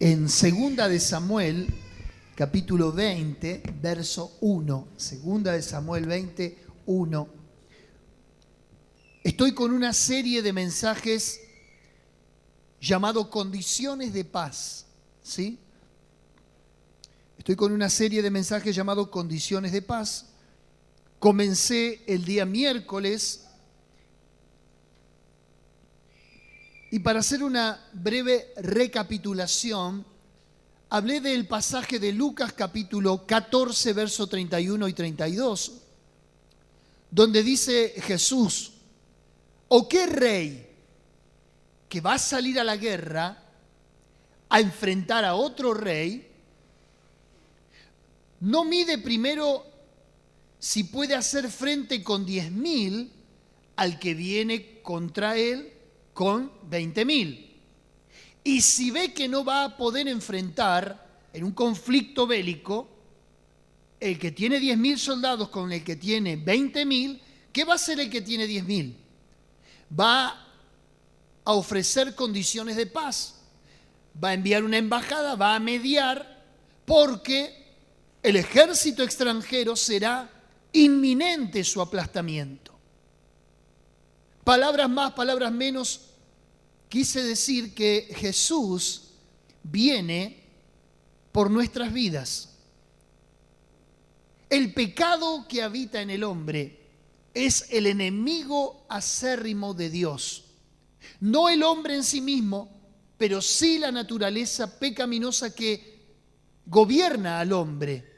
en Segunda de Samuel, capítulo 20, verso 1. Segunda de Samuel 20, 1. Estoy con una serie de mensajes llamado Condiciones de Paz, ¿sí? Estoy con una serie de mensajes llamado Condiciones de Paz. Comencé el día miércoles y para hacer una breve recapitulación, hablé del pasaje de Lucas capítulo 14, verso 31 y 32, donde dice Jesús: ¿o qué rey que va a salir a la guerra a enfrentar a otro rey no mide primero si puede hacer frente con 10.000 al que viene contra él con 20.000? Y si ve que no va a poder enfrentar en un conflicto bélico el que tiene 10.000 soldados con el que tiene 20.000, ¿qué va a hacer el que tiene 10.000? Va a ofrecer condiciones de paz, va a enviar una embajada, va a mediar, porque el ejército extranjero será inminente su aplastamiento. Palabras más, palabras menos, quise decir que Jesús viene por nuestras vidas. El pecado que habita en el hombre es el enemigo acérrimo de Dios. No el hombre en sí mismo, pero sí la naturaleza pecaminosa que gobierna al hombre.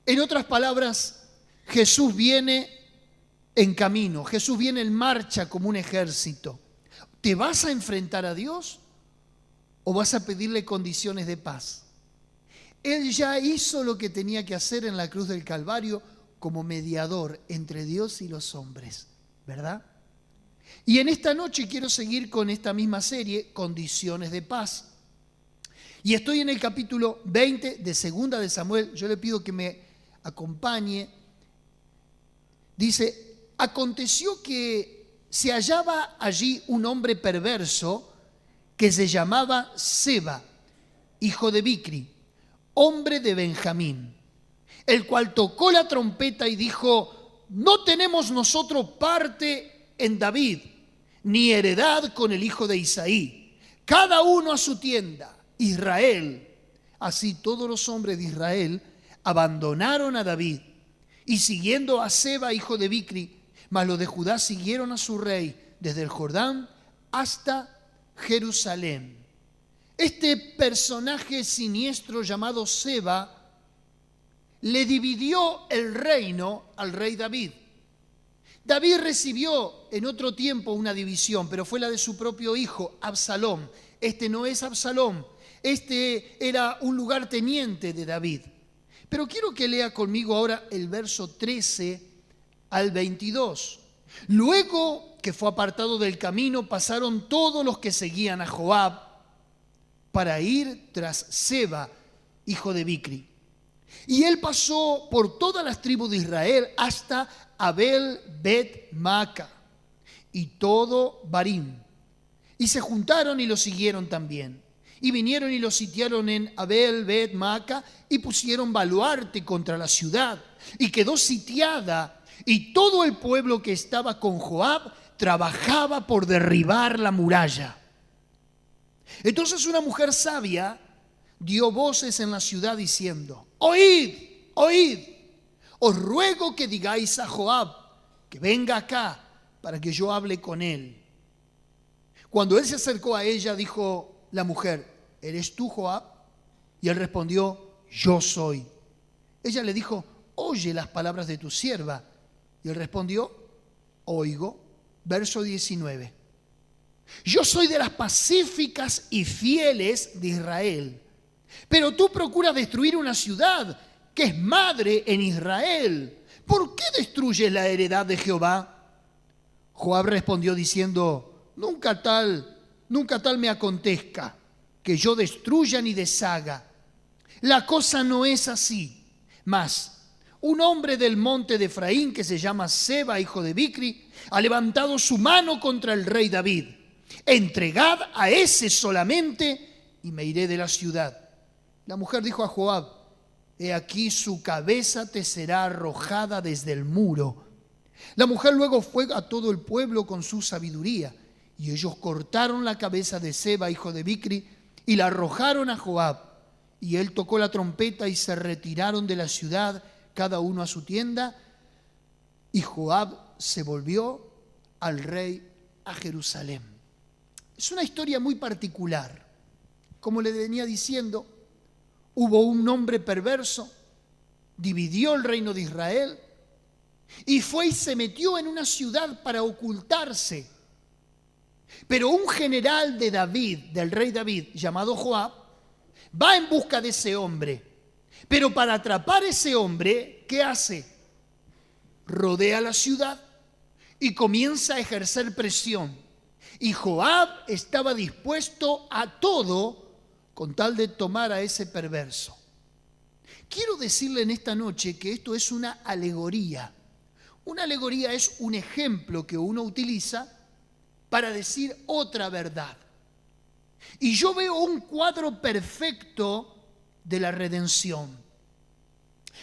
En otras palabras, Jesús viene en camino, Jesús viene en marcha como un ejército. ¿Te vas a enfrentar a Dios o vas a pedirle condiciones de paz? Él ya hizo lo que tenía que hacer en la cruz del Calvario como mediador entre Dios y los hombres, ¿verdad? Y en esta noche quiero seguir con esta misma serie, Condiciones de Paz. Y estoy en el capítulo 20 de Segunda de Samuel. Yo le pido que me acompañe. Dice: aconteció que se hallaba allí un hombre perverso que se llamaba Seba, hijo de Bicri, hombre de Benjamín, el cual tocó la trompeta y dijo: no tenemos nosotros parte en David, ni heredad con el hijo de Isaí, cada uno a su tienda. Israel. Así todos los hombres de Israel abandonaron a David y siguiendo a Seba, hijo de Bicri, mas los de Judá siguieron a su rey desde el Jordán hasta Jerusalén. Este personaje siniestro llamado Seba le dividió el reino al rey David. David recibió en otro tiempo una división, pero fue la de su propio hijo, Absalón. Este no es Absalón, este era un lugarteniente de David. Pero quiero que lea conmigo ahora el verso 13 al 22. Luego que fue apartado del camino, pasaron todos los que seguían a Joab para ir tras Seba, hijo de Bicri. Y él pasó por todas las tribus de Israel hasta Abel Bet Maaca y todo Barim. Y se juntaron y lo siguieron también. Y vinieron y lo sitiaron en Abel Bet Maaca y pusieron baluarte contra la ciudad. Y quedó sitiada, y todo el pueblo que estaba con Joab trabajaba por derribar la muralla. Entonces una mujer sabia dio voces en la ciudad diciendo: oíd, oíd, os ruego que digáis a Joab que venga acá para que yo hable con él. Cuando él se acercó a ella, dijo la mujer: ¿eres tú, Joab? Y él respondió: yo soy. Ella le dijo: oye las palabras de tu sierva. Y él respondió: oigo. Verso 19. Yo soy de las pacíficas y fieles de Israel, pero tú procuras destruir una ciudad que es madre en Israel. ¿Por qué destruyes la heredad de Jehová? Joab respondió diciendo: nunca tal me acontezca que yo destruya ni deshaga. La cosa no es así. Mas un hombre del monte de Efraín que se llama Seba, hijo de Bicri, ha levantado su mano contra el rey David. Entregad a ese solamente y me iré de la ciudad. La mujer dijo a Joab: he aquí su cabeza te será arrojada desde el muro. La mujer luego fue a todo el pueblo con su sabiduría, y ellos cortaron la cabeza de Seba, hijo de Bicri, y la arrojaron a Joab. Y él tocó la trompeta y se retiraron de la ciudad, cada uno a su tienda. Y Joab se volvió al rey a Jerusalén. Es una historia muy particular. Como le venía diciendo, hubo un hombre perverso, dividió el reino de Israel y fue y se metió en una ciudad para ocultarse. Pero un general de David, del rey David, llamado Joab, va en busca de ese hombre. Pero para atrapar a ese hombre, ¿qué hace? Rodea la ciudad y comienza a ejercer presión. Y Joab estaba dispuesto a todo con tal de tomar a ese perverso. Quiero decirle en esta noche que esto es una alegoría. Una alegoría es un ejemplo que uno utiliza para decir otra verdad. Y yo veo un cuadro perfecto de la redención.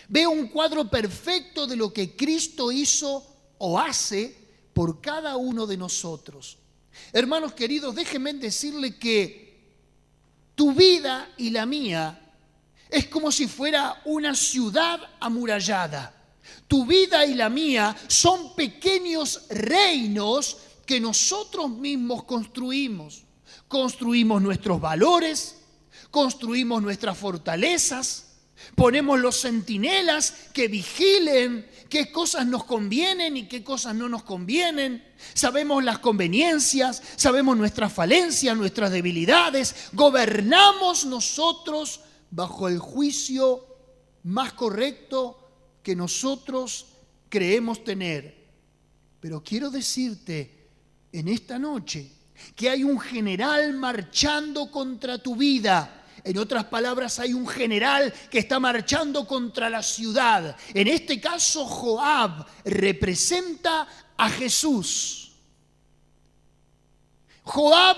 Veo un cuadro perfecto de lo que Cristo hizo o hace por cada uno de nosotros. Hermanos queridos, déjenme decirle que tu vida y la mía es como si fuera una ciudad amurallada. Tu vida y la mía son pequeños reinos que nosotros mismos construimos. Construimos nuestros valores, construimos nuestras fortalezas, ponemos los centinelas que vigilen qué cosas nos convienen y qué cosas no nos convienen. Sabemos las conveniencias, sabemos nuestras falencias, nuestras debilidades. Gobernamos nosotros bajo el juicio más correcto que nosotros creemos tener. Pero quiero decirte en esta noche que hay un general marchando contra tu vida. En otras palabras, hay un general que está marchando contra la ciudad. En este caso, Joab representa a Jesús. Joab,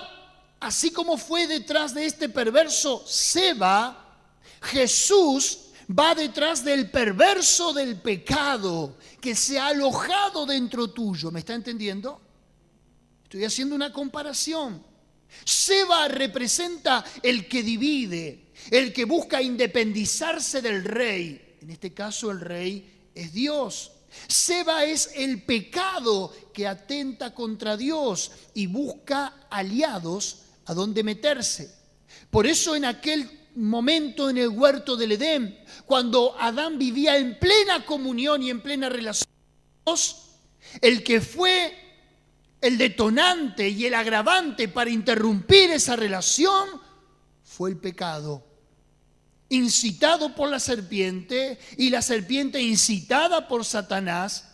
así como fue detrás de este perverso Seba, Jesús va detrás del perverso del pecado que se ha alojado dentro tuyo. ¿Me está entendiendo? Estoy haciendo una comparación. Seba representa el que divide, el que busca independizarse del rey. En este caso el rey es Dios. Seba es el pecado que atenta contra Dios y busca aliados a donde meterse. Por eso en aquel momento en el huerto del Edén, cuando Adán vivía en plena comunión y en plena relación con Dios, el que fue el detonante y el agravante para interrumpir esa relación fue el pecado, incitado por la serpiente y la serpiente incitada por Satanás.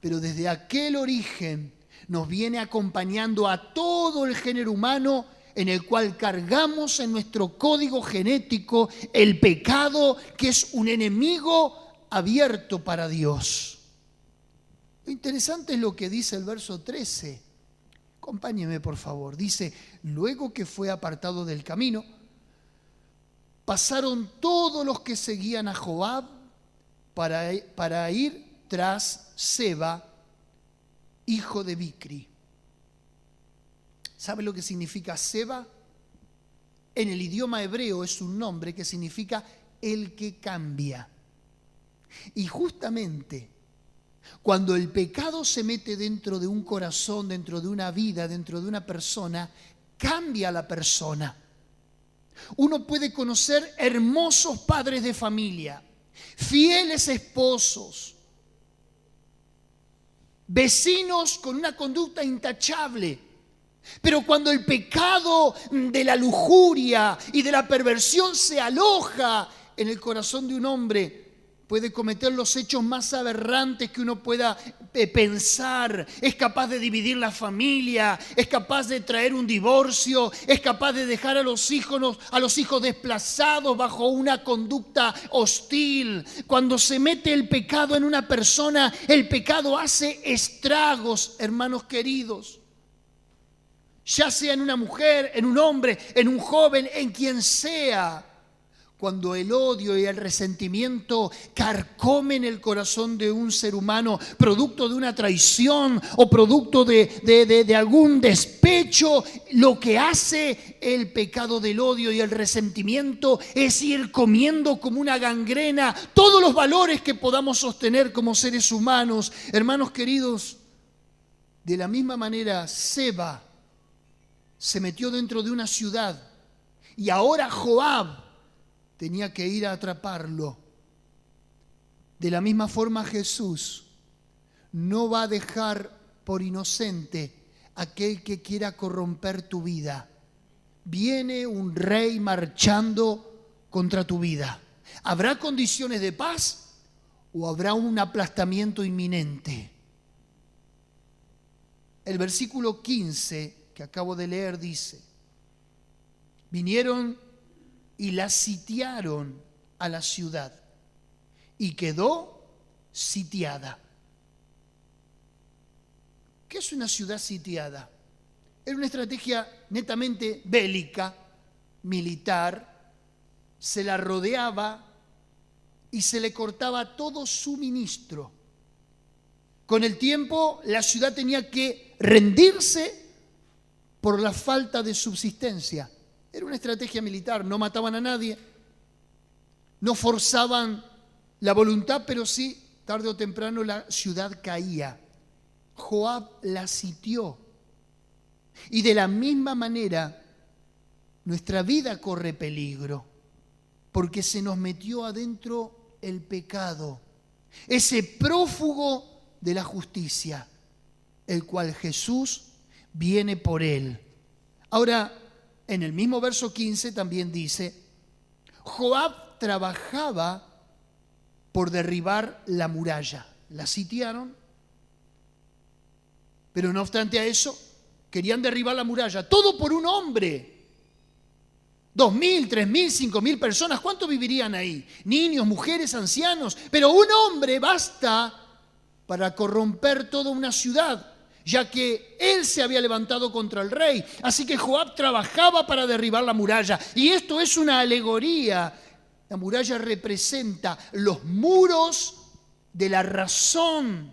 Pero desde aquel origen nos viene acompañando a todo el género humano, en el cual cargamos en nuestro código genético el pecado, que es un enemigo abierto para Dios. Lo interesante es lo que dice el verso 13. Acompáñeme, por favor. Dice: luego que fue apartado del camino, pasaron todos los que seguían a Joab para ir tras Seba, hijo de Bicri. ¿Sabe lo que significa Seba? En el idioma hebreo es un nombre que significa el que cambia. Y justamente cuando el pecado se mete dentro de un corazón, dentro de una vida, dentro de una persona, cambia a la persona. Uno puede conocer hermosos padres de familia, fieles esposos, vecinos con una conducta intachable. Pero cuando el pecado de la lujuria y de la perversión se aloja en el corazón de un hombre, puede cometer los hechos más aberrantes que uno pueda pensar. Es capaz de dividir la familia, es capaz de traer un divorcio, es capaz de dejar a los hijos desplazados bajo una conducta hostil. Cuando se mete el pecado en una persona, el pecado hace estragos, hermanos queridos. ya sea en una mujer, en un hombre, en un joven, en quien sea. Cuando el odio y el resentimiento carcomen el corazón de un ser humano, producto de una traición o producto de algún despecho, lo que hace el pecado del odio y el resentimiento es ir comiendo como una gangrena todos los valores que podamos sostener como seres humanos. Hermanos queridos, de la misma manera, Seba se metió dentro de una ciudad y ahora Joab tenía que ir a atraparlo. De la misma forma, Jesús no va a dejar por inocente aquel que quiera corromper tu vida. Viene un rey marchando contra tu vida. ¿Habrá condiciones de paz o habrá un aplastamiento inminente? El versículo 15 que acabo de leer dice: vinieron y la sitiaron a la ciudad y quedó sitiada. ¿Qué es una ciudad sitiada? Era una estrategia netamente bélica, militar. Se la rodeaba y se le cortaba todo suministro. Con el tiempo, la ciudad tenía que rendirse por la falta de subsistencia. Era una estrategia militar, no mataban a nadie, no forzaban la voluntad, pero sí, tarde o temprano la ciudad caía. Joab la sitió. Y de la misma manera, nuestra vida corre peligro, porque se nos metió adentro el pecado, ese prófugo de la justicia, el cual Jesús viene por él. Ahora, en el mismo verso 15 también dice: Joab trabajaba por derribar la muralla. La sitiaron, pero no obstante a eso, querían derribar la muralla. Todo por un hombre. 2.000, 3.000, 5.000 personas. ¿Cuántos vivirían ahí? Niños, mujeres, ancianos. Pero un hombre basta para corromper toda una ciudad, ya que él se había levantado contra el rey. Así que Joab trabajaba para derribar la muralla. Y esto es una alegoría. La muralla representa los muros de la razón,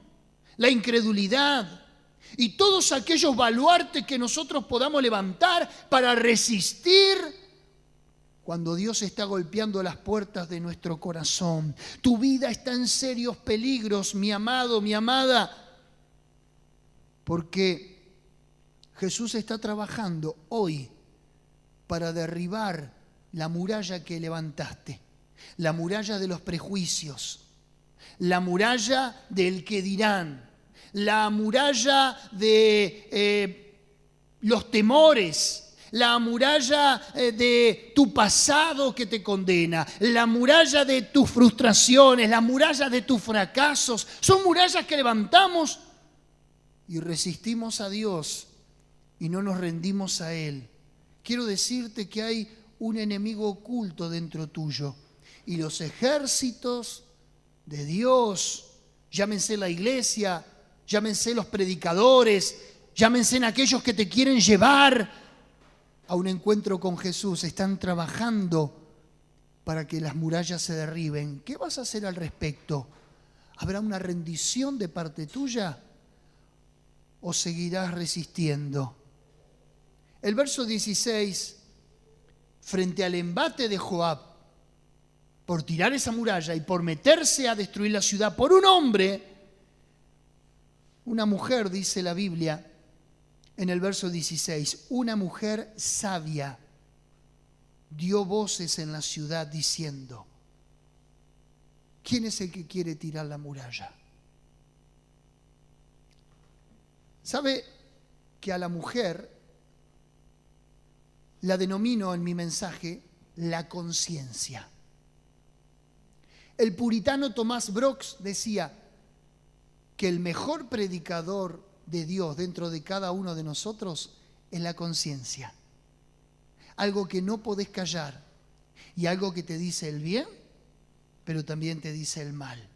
la incredulidad y todos aquellos baluartes que nosotros podamos levantar para resistir cuando Dios está golpeando las puertas de nuestro corazón. Tu vida está en serios peligros, mi amado, mi amada, porque Jesús está trabajando hoy para derribar la muralla que levantaste, la muralla de los prejuicios, la muralla del que dirán, la muralla de los temores, la muralla de tu pasado que te condena, la muralla de tus frustraciones, la muralla de tus fracasos. Son murallas que levantamos y resistimos a Dios y no nos rendimos a Él. Quiero decirte que hay un enemigo oculto dentro tuyo y los ejércitos de Dios, llámense la iglesia, llámense los predicadores, llámense aquellos que te quieren llevar a un encuentro con Jesús, están trabajando para que las murallas se derriben. ¿Qué vas a hacer al respecto? ¿Habrá una rendición de parte tuya o seguirás resistiendo? El verso 16, frente al embate de Joab por tirar esa muralla y por meterse a destruir la ciudad por un hombre, una mujer, dice la Biblia, en el verso 16, una mujer sabia dio voces en la ciudad diciendo: ¿quién es el que quiere tirar la muralla? ¿Sabe que a la mujer la denomino en mi mensaje la conciencia? El puritano Tomás Brox decía que el mejor predicador de Dios dentro de cada uno de nosotros es la conciencia. Algo que no podés callar y algo que te dice el bien, pero también te dice el mal.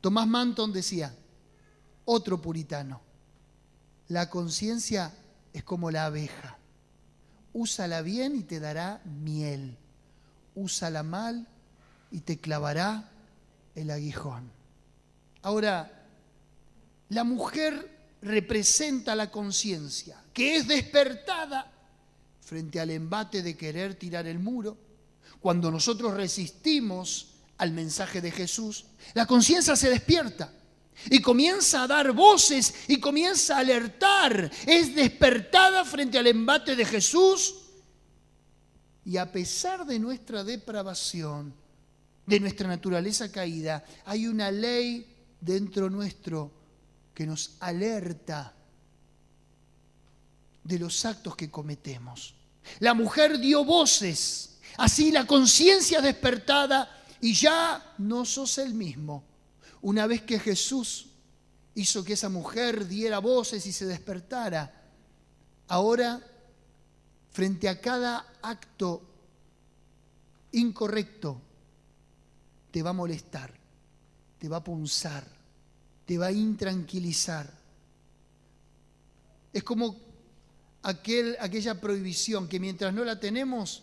Tomás Manton decía, otro puritano: La conciencia es como la abeja. Úsala bien y te dará miel. Úsala mal y te clavará el aguijón. Ahora, la mujer representa la conciencia, que es despertada frente al embate de querer tirar el muro. Cuando nosotros resistimos al mensaje de Jesús, la conciencia se despierta y comienza a dar voces y comienza a alertar. Es despertada frente al embate de Jesús y a pesar de nuestra depravación, de nuestra naturaleza caída, hay una ley dentro nuestro que nos alerta de los actos que cometemos. La mujer dio voces, así la conciencia despertada y ya no sos el mismo. Una vez que Jesús hizo que esa mujer diera voces y se despertara, ahora, frente a cada acto incorrecto, te va a molestar, te va a punzar, te va a intranquilizar. Es como aquella prohibición que mientras no la tenemos,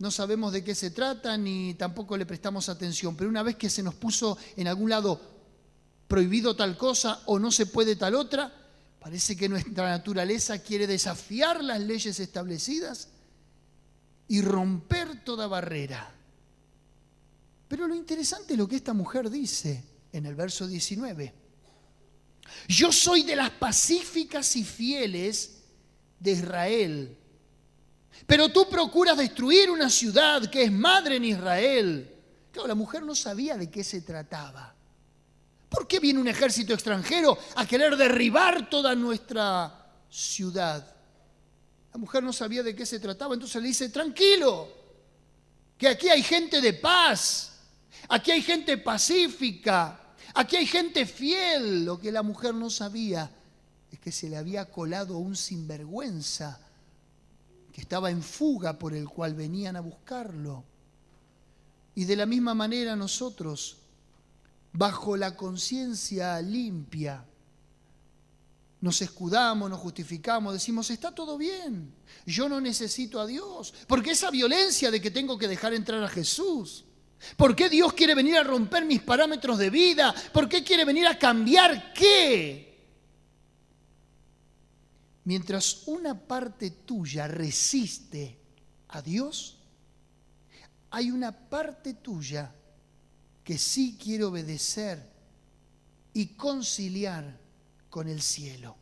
no sabemos de qué se trata ni tampoco le prestamos atención. Pero una vez que se nos puso en algún lado prohibido tal cosa o no se puede tal otra, parece que nuestra naturaleza quiere desafiar las leyes establecidas y romper toda barrera. Pero lo interesante es lo que esta mujer dice en el verso 19. Yo soy de las pacíficas y fieles de Israel, pero tú procuras destruir una ciudad que es madre en Israel. Claro, la mujer no sabía de qué se trataba. ¿Por qué viene un ejército extranjero a querer derribar toda nuestra ciudad? La mujer no sabía de qué se trataba, entonces le dice, tranquilo, que aquí hay gente de paz. Aquí hay gente pacífica, aquí hay gente fiel. Lo que la mujer no sabía es que se le había colado un sinvergüenza que estaba en fuga por el cual venían a buscarlo. Y de la misma manera nosotros, bajo la conciencia limpia, nos escudamos, nos justificamos, decimos, está todo bien, yo no necesito a Dios. ¿Por qué esa violencia de que tengo que dejar entrar a Jesús? ¿Por qué Dios quiere venir a romper mis parámetros de vida? ¿Por qué quiere venir a cambiar qué? Mientras una parte tuya resiste a Dios, hay una parte tuya que sí quiere obedecer y conciliar con el cielo.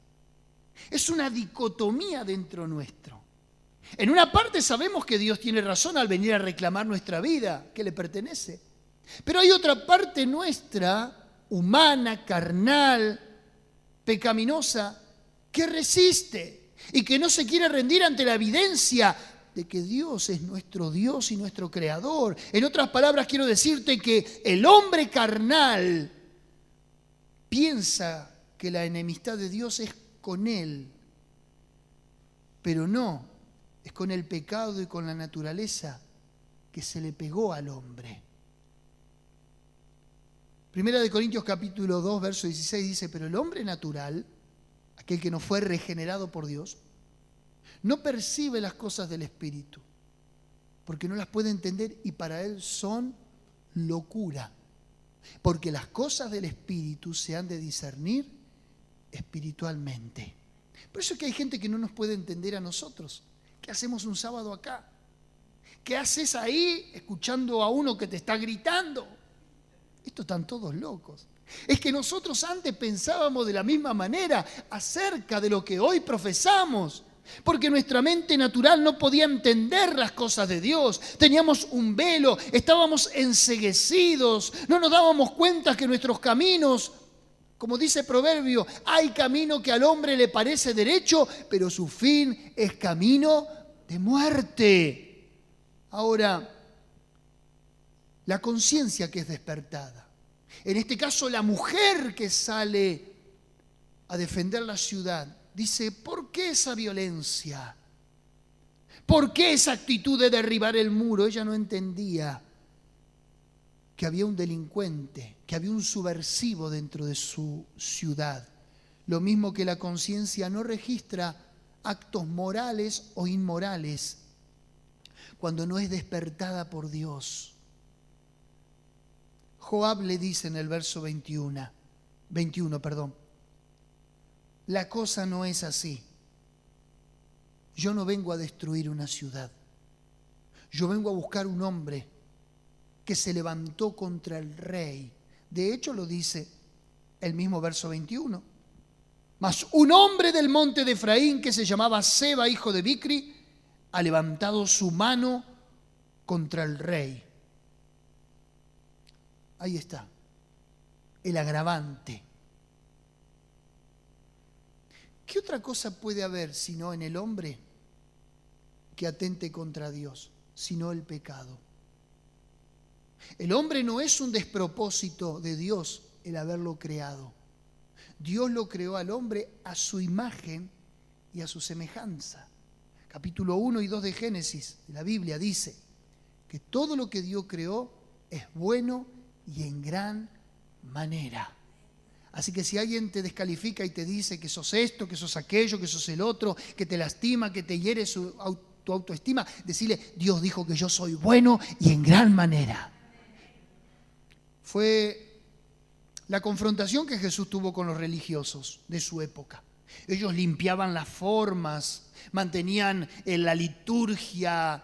Es una dicotomía dentro nuestro. En una parte sabemos que Dios tiene razón al venir a reclamar nuestra vida, que le pertenece. Pero hay otra parte nuestra, humana, carnal, pecaminosa, que resiste y que no se quiere rendir ante la evidencia de que Dios es nuestro Dios y nuestro Creador. En otras palabras, quiero decirte que el hombre carnal piensa que la enemistad de Dios es con él, pero no. Es con el pecado y con la naturaleza que se le pegó al hombre. Primera de Corintios capítulo 2, verso 16 dice, pero el hombre natural, aquel que no fue regenerado por Dios, no percibe las cosas del Espíritu, porque no las puede entender y para él son locura. Porque las cosas del Espíritu se han de discernir espiritualmente. Por eso es que hay gente que no nos puede entender a nosotros. ¿Qué hacemos un sábado acá? ¿Qué haces ahí escuchando a uno que te está gritando? Estos están todos locos. Es que nosotros antes pensábamos de la misma manera acerca de lo que hoy profesamos, porque nuestra mente natural no podía entender las cosas de Dios. Teníamos un velo, estábamos enceguecidos, no nos dábamos cuenta que nuestros caminos, como dice Proverbio, hay camino que al hombre le parece derecho, pero su fin es camino de muerte. Ahora, la conciencia que es despertada. En este caso, la mujer que sale a defender la ciudad, dice, ¿por qué esa violencia? ¿Por qué esa actitud de derribar el muro? Ella no entendía que había un delincuente, que había un subversivo dentro de su ciudad. Lo mismo que la conciencia no registra actos morales o inmorales cuando no es despertada por Dios. Joab le dice en el verso 21, la cosa no es así. Yo no vengo a destruir una ciudad. Yo vengo a buscar un hombre que se levantó contra el rey. De hecho lo dice el mismo verso 21. Mas un hombre del monte de Efraín que se llamaba Seba, hijo de Bicri, ha levantado su mano contra el rey. Ahí está, el agravante. ¿Qué otra cosa puede haber sino en el hombre que atente contra Dios, sino el pecado? El hombre no es un despropósito de Dios el haberlo creado. Dios lo creó al hombre a su imagen y a su semejanza. Capítulo 1 y 2 de Génesis, de la Biblia, dice que todo lo que Dios creó es bueno y en gran manera. Así que si alguien te descalifica y te dice que sos esto, que sos aquello, que sos el otro, que te lastima, que te hiere tu autoestima, decirle, Dios dijo que yo soy bueno y en gran manera. Fue la confrontación que Jesús tuvo con los religiosos de su época. Ellos limpiaban las formas, mantenían la liturgia,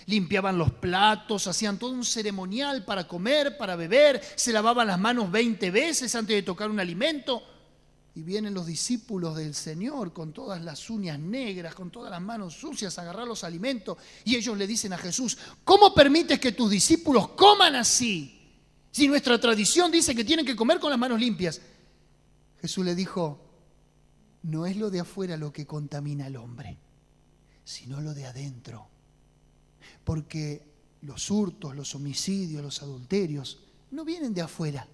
limpiaban los platos, hacían todo un ceremonial para comer, para beber, se lavaban las manos 20 veces antes de tocar un alimento. Y vienen los discípulos del Señor con todas las uñas negras, con todas las manos sucias, a agarrar los alimentos. Y ellos le dicen a Jesús, ¿cómo permites que tus discípulos coman así? Si nuestra tradición dice que tienen que comer con las manos limpias. Jesús le dijo, no es lo de afuera lo que contamina al hombre, sino lo de adentro. Porque los hurtos, los homicidios, los adulterios no vienen de afuera,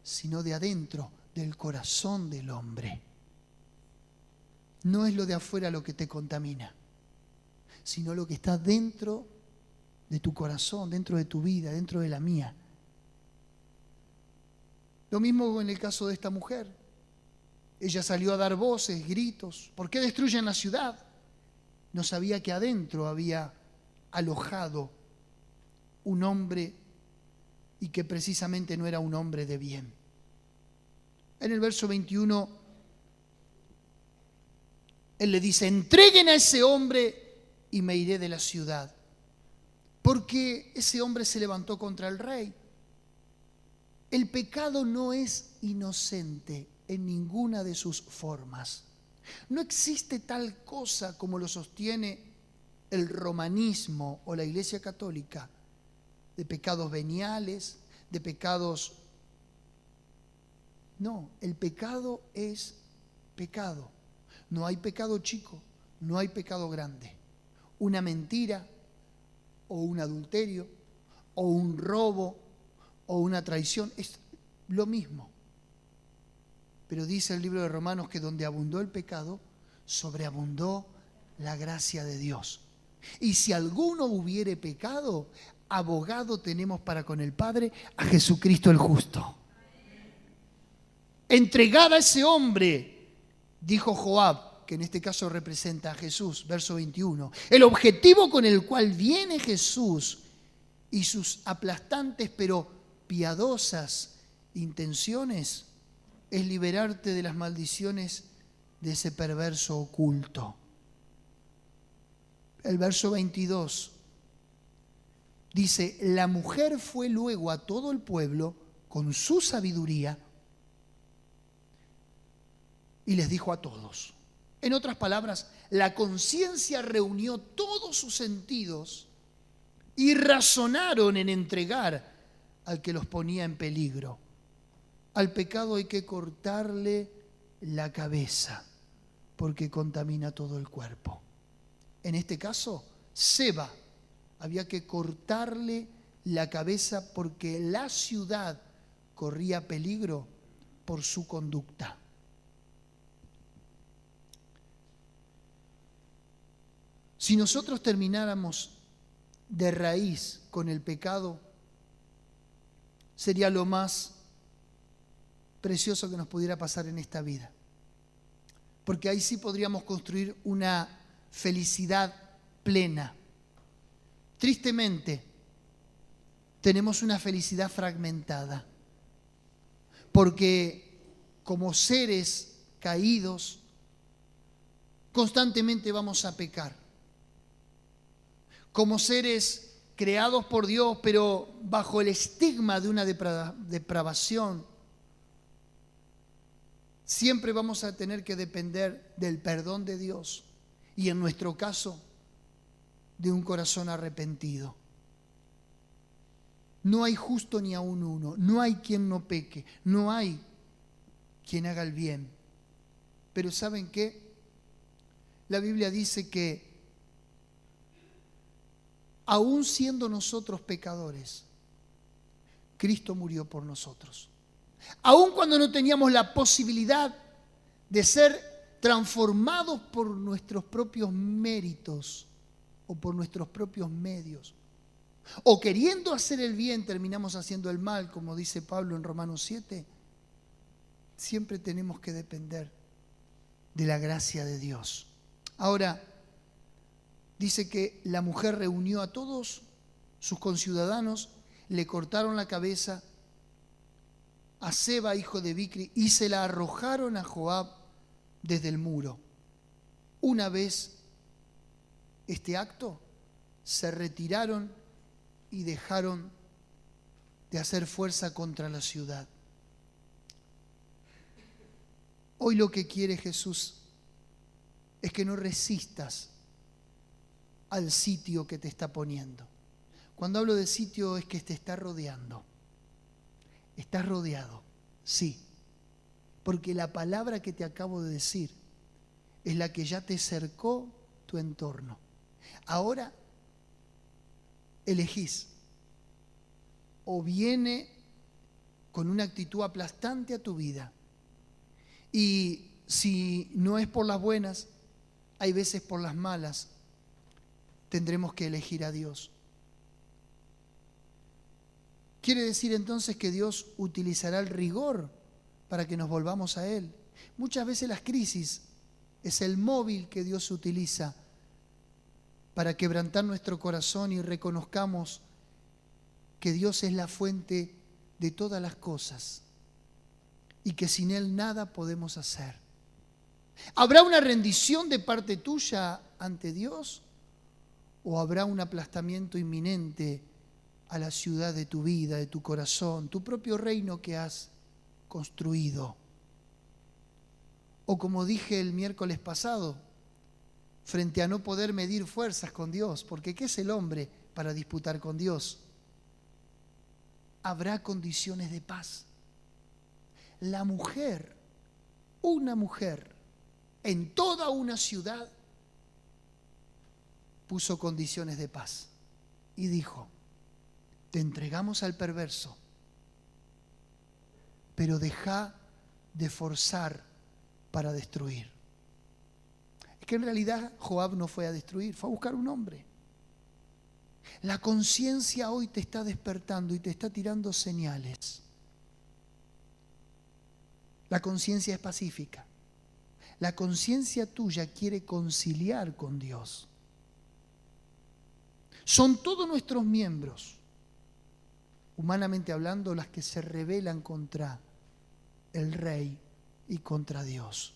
sino de adentro, del corazón del hombre. No es lo de afuera lo que te contamina, sino lo que está dentro de tu corazón, dentro de tu vida, dentro de la mía. Lo mismo en el caso de esta mujer. Ella salió a dar voces, gritos. ¿Por qué destruyen la ciudad? No sabía que adentro había alojado un hombre y que precisamente no era un hombre de bien. En el verso 21, él le dice, entreguen a ese hombre y me iré de la ciudad. Porque ese hombre se levantó contra el rey. El pecado no es inocente en ninguna de sus formas. No existe tal cosa como lo sostiene el romanismo o la Iglesia Católica, de pecados veniales, de pecados. No, el pecado es pecado. No hay pecado chico, no hay pecado grande. Una mentira o un adulterio o un robo o una traición es lo mismo. Pero dice el libro de Romanos que donde abundó el pecado, sobreabundó la gracia de Dios. Y si alguno hubiere pecado, abogado tenemos para con el Padre a Jesucristo el justo. Entregad a ese hombre, dijo Joab, que en este caso representa a Jesús, verso 21. El objetivo con el cual viene Jesús y sus aplastantes pero piadosas intenciones es liberarte de las maldiciones de ese perverso oculto. El verso 22 dice, la mujer fue luego a todo el pueblo con su sabiduría y les dijo a todos. En otras palabras, la conciencia reunió todos sus sentidos y razonaron en entregar al que los ponía en peligro. Al pecado hay que cortarle la cabeza porque contamina todo el cuerpo. En este caso, Seba, había que cortarle la cabeza porque la ciudad corría peligro por su conducta. Si nosotros termináramos de raíz con el pecado, sería lo más precioso que nos pudiera pasar en esta vida. porque ahí sí podríamos construir una felicidad plena. Tristemente, tenemos una felicidad fragmentada, porque como seres caídos, constantemente vamos a pecar. Como seres creados por Dios, pero bajo el estigma de una depravación, siempre vamos a tener que depender del perdón de Dios y, en nuestro caso, de un corazón arrepentido. No hay justo ni aun uno, no hay quien no peque, no hay quien haga el bien. Pero ¿saben qué? La Biblia dice que aún siendo nosotros pecadores, Cristo murió por nosotros. Aún cuando no teníamos la posibilidad de ser transformados por nuestros propios méritos o por nuestros propios medios, o queriendo hacer el bien terminamos haciendo el mal, como dice Pablo en Romanos 7, siempre tenemos que depender de la gracia de Dios. Ahora, dice que la mujer reunió a todos sus conciudadanos, le cortaron la cabeza a Seba, hijo de Bicri, y se la arrojaron a Joab desde el muro. Una vez este acto, se retiraron y dejaron de hacer fuerza contra la ciudad. Hoy lo que quiere Jesús es que no resistas al sitio que te está poniendo. Cuando hablo de sitio es que te está rodeando. Estás rodeado, sí, porque la palabra que te acabo de decir es la que ya te cercó tu entorno. Ahora elegís, o viene con una actitud aplastante a tu vida, y si no es por las buenas, hay veces por las malas, tendremos que elegir a Dios. Quiere decir entonces que Dios utilizará el rigor para que nos volvamos a Él. Muchas veces las crisis es el móvil que Dios utiliza para quebrantar nuestro corazón y reconozcamos que Dios es la fuente de todas las cosas y que sin Él nada podemos hacer. ¿Habrá una rendición de parte tuya ante Dios o habrá un aplastamiento inminente a la ciudad de tu vida, de tu corazón, tu propio reino que has construido? O como dije el miércoles pasado, frente a no poder medir fuerzas con Dios, porque ¿qué es el hombre para disputar con Dios? Habrá condiciones de paz. La mujer, una mujer, en toda una ciudad, puso condiciones de paz y dijo: te entregamos al perverso, pero deja de forzar para destruir. Es que en realidad Joab no fue a destruir, fue a buscar un hombre. La conciencia hoy te está despertando y te está tirando señales. La conciencia es pacífica. La conciencia tuya quiere conciliar con Dios. Son todos nuestros miembros, humanamente hablando, las que se rebelan contra el Rey y contra Dios.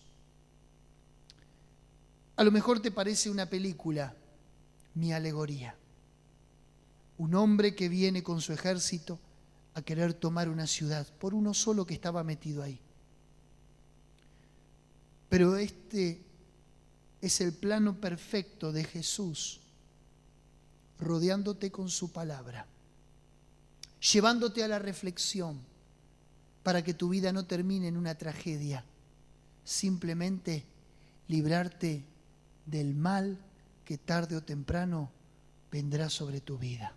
A lo mejor te parece una película, Mi Alegoría. Un hombre que viene con su ejército a querer tomar una ciudad por uno solo que estaba metido ahí. Pero este es el plano perfecto de Jesús, rodeándote con su palabra, llevándote a la reflexión para que tu vida no termine en una tragedia, simplemente librarte del mal que tarde o temprano vendrá sobre tu vida.